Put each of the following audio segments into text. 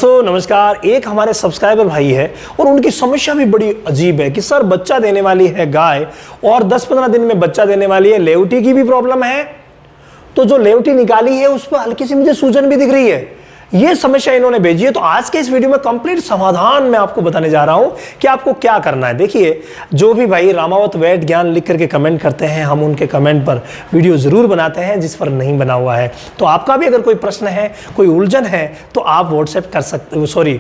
तो नमस्कार। एक हमारे सब्सक्राइबर भाई है और उनकी समस्या भी बड़ी अजीब है कि सर बच्चा देने वाली है गाय और 10-15 दिन में बच्चा देने वाली है, लेवटी की भी प्रॉब्लम है, तो जो लेवटी निकाली है उस पर हल्की सी मुझे सूजन भी दिख रही है। ये समस्या इन्होंने भेजी है। तो आज के इस वीडियो में कंप्लीट समाधान मैं आपको बताने जा रहा हूं कि आपको क्या करना है। देखिए, जो भी भाई रामावत वैद ज्ञान लिख करके कमेंट करते हैं, हम उनके कमेंट पर वीडियो जरूर बनाते हैं जिस पर नहीं बना हुआ है। तो आपका भी अगर कोई प्रश्न है, कोई उलझन है, तो आप व्हाट्सएप कर सकते,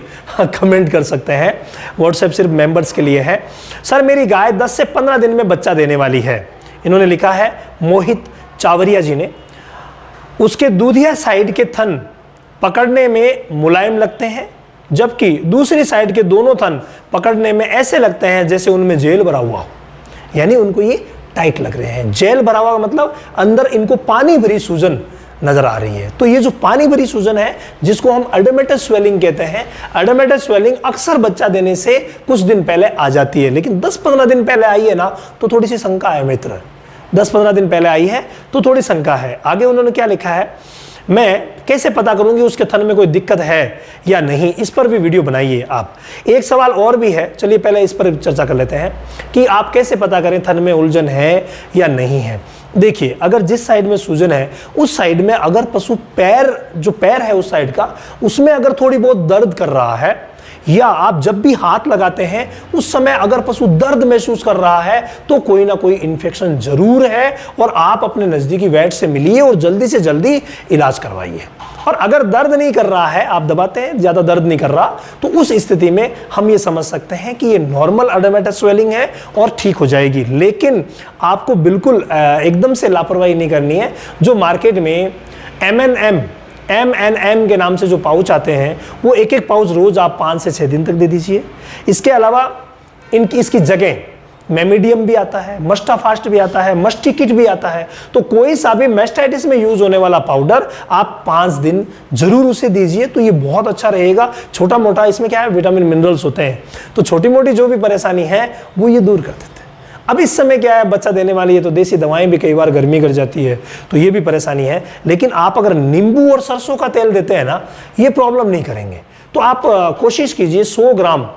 कमेंट कर सकते हैं। व्हाट्सएप सिर्फ मेंबर्स के लिए है। सर मेरी गाय 10 से 15 दिन में बच्चा देने वाली है, इन्होंने लिखा है मोहित चावरिया जी ने। उसके दूधिया साइड के थन पकड़ने में मुलायम लगते हैं, जबकि दूसरी साइड के दोनों थन पकड़ने में ऐसे लगते हैं जैसे उनमें जेल भरा हुआ हो, यानी उनको ये टाइट लग रहे हैं। जेल भरा हुआ मतलब अंदर इनको पानी भरी सूजन नजर आ रही है। तो ये जो पानी भरी सूजन है, जिसको हम अडोमेटस स्वेलिंग कहते हैं, अडोमेटस स्वेलिंग अक्सर बच्चा देने से कुछ दिन पहले आ जाती है, लेकिन 10-15 दिन पहले आई है ना तो थोड़ी सी शंका है मित्र। 10-15 दिन पहले आई है तो थोड़ी शंका है। आगे उन्होंने क्या लिखा है, मैं कैसे पता करूंगी उसके थन में कोई दिक्कत है या नहीं, इस पर भी वीडियो बनाइए आप। एक सवाल और भी है, चलिए पहले इस पर चर्चा कर लेते हैं कि आप कैसे पता करें थन में उलझन है या नहीं है। देखिए, अगर जिस साइड में सूजन है उस साइड में अगर पशु जो पैर है उस साइड का, उसमें अगर थोड़ी बहुत दर्द कर रहा है, या आप जब भी हाथ लगाते हैं उस समय अगर पशु दर्द महसूस कर रहा है, तो कोई ना कोई इन्फेक्शन जरूर है और आप अपने नजदीकी वैट से मिलिए और जल्दी से जल्दी इलाज करवाइए। और अगर दर्द नहीं कर रहा है, आप दबाते हैं, ज्यादा दर्द नहीं कर रहा, तो उस स्थिति में हम ये समझ सकते हैं कि ये नॉर्मल अडोमेटस स्वेलिंग है और ठीक हो जाएगी। लेकिन आपको बिल्कुल एकदम से लापरवाही नहीं करनी है। जो मार्केट में MNM के नाम से जो पाउच आते हैं, वो एक एक पाउच रोज आप 5 से 6 दिन तक दे दीजिए। इसके अलावा इसकी जगह मेमिडियम भी आता है, मस्टाफास्ट भी आता है, मस्टिकिट भी आता है। तो कोई सा भी मेस्टाइटिस में यूज होने वाला पाउडर आप 5 दिन जरूर उसे दीजिए, तो ये बहुत अच्छा रहेगा। छोटा मोटा इसमें क्या है, विटामिन मिनरल्स होते हैं, तो छोटी मोटी जो भी परेशानी है वो ये दूर कर देते हैं। अब इस समय क्या है, बच्चा देने वाली है तो देसी दवाएं भी कई बार गर्मी कर जाती है, तो ये भी परेशानी है। लेकिन आप अगर नींबू और सरसों का तेल देते हैं ना, ये प्रॉब्लम नहीं करेंगे। तो आप कोशिश कीजिए 100 ग्राम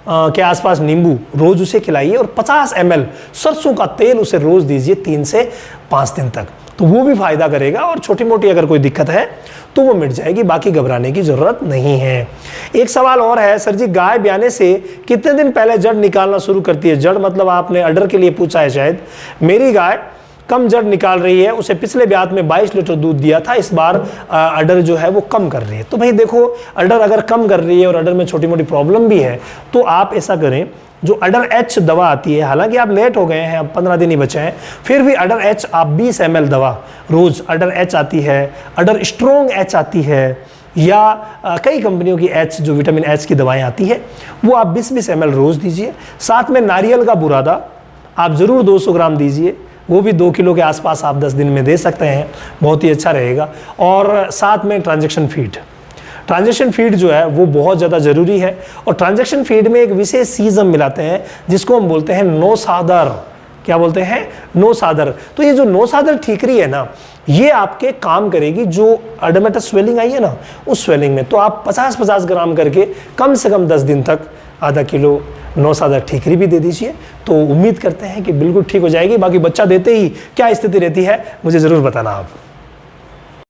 के आसपास नींबू रोज उसे खिलाइए और 50 ml सरसों का तेल उसे रोज दीजिए 3 से 5 दिन तक, तो वो भी फायदा करेगा। और छोटी मोटी अगर कोई दिक्कत है तो वो मिट जाएगी, बाकी घबराने की जरूरत नहीं है। एक सवाल और है, सर जी गाय ब्याने से कितने दिन पहले जड़ निकालना शुरू करती है? जड़ मतलब आपने अडर के लिए पूछा है शायद। मेरी गाय कम जड़ निकाल रही है, उसे पिछले ब्यात में 22 लीटर दूध दिया था, इस बार अडर जो है वो कम कर रही है। तो भाई देखो, अडर अगर कम कर रही है और अडर में छोटी मोटी प्रॉब्लम भी है, तो आप ऐसा करें, जो अडर एच दवा आती है, हालांकि आप लेट हो गए हैं, अब 15 दिन ही बचे हैं, फिर भी अडर एच आप 20 ml दवा रोज, अडर एच आती है, अडर स्ट्रोंग एच आती है, या कई कंपनियों की एच, जो विटामिन एच की दवाएं आती है, वो आप 20-20 ml रोज दीजिए। साथ में नारियल का बुरादा आप जरूर 200 ग्राम दीजिए, वो भी 2 किलो के आसपास आप 10 दिन में दे सकते हैं, बहुत ही अच्छा रहेगा। और साथ में ट्रांजैक्शन फीड जो है वो बहुत ज़्यादा ज़रूरी है। और ट्रांजैक्शन फीड में एक विशेष चीज़ हम मिलाते हैं जिसको हम बोलते हैं नौसादर। क्या बोलते हैं? नौसादर। तो ये जो नौसादर ठीकरी है ना, ये आपके काम करेगी। जो अडोमेटस स्वेलिंग आई है ना, उस स्वेलिंग में तो आप 50-50 ग्राम करके कम से कम 10 दिन तक आधा किलो नौसादर ठीकरी भी दे दीजिए, तो उम्मीद करते हैं कि बिल्कुल ठीक हो जाएगी। बाकी बच्चा देते ही क्या स्थिति रहती है मुझे ज़रूर बताना आप।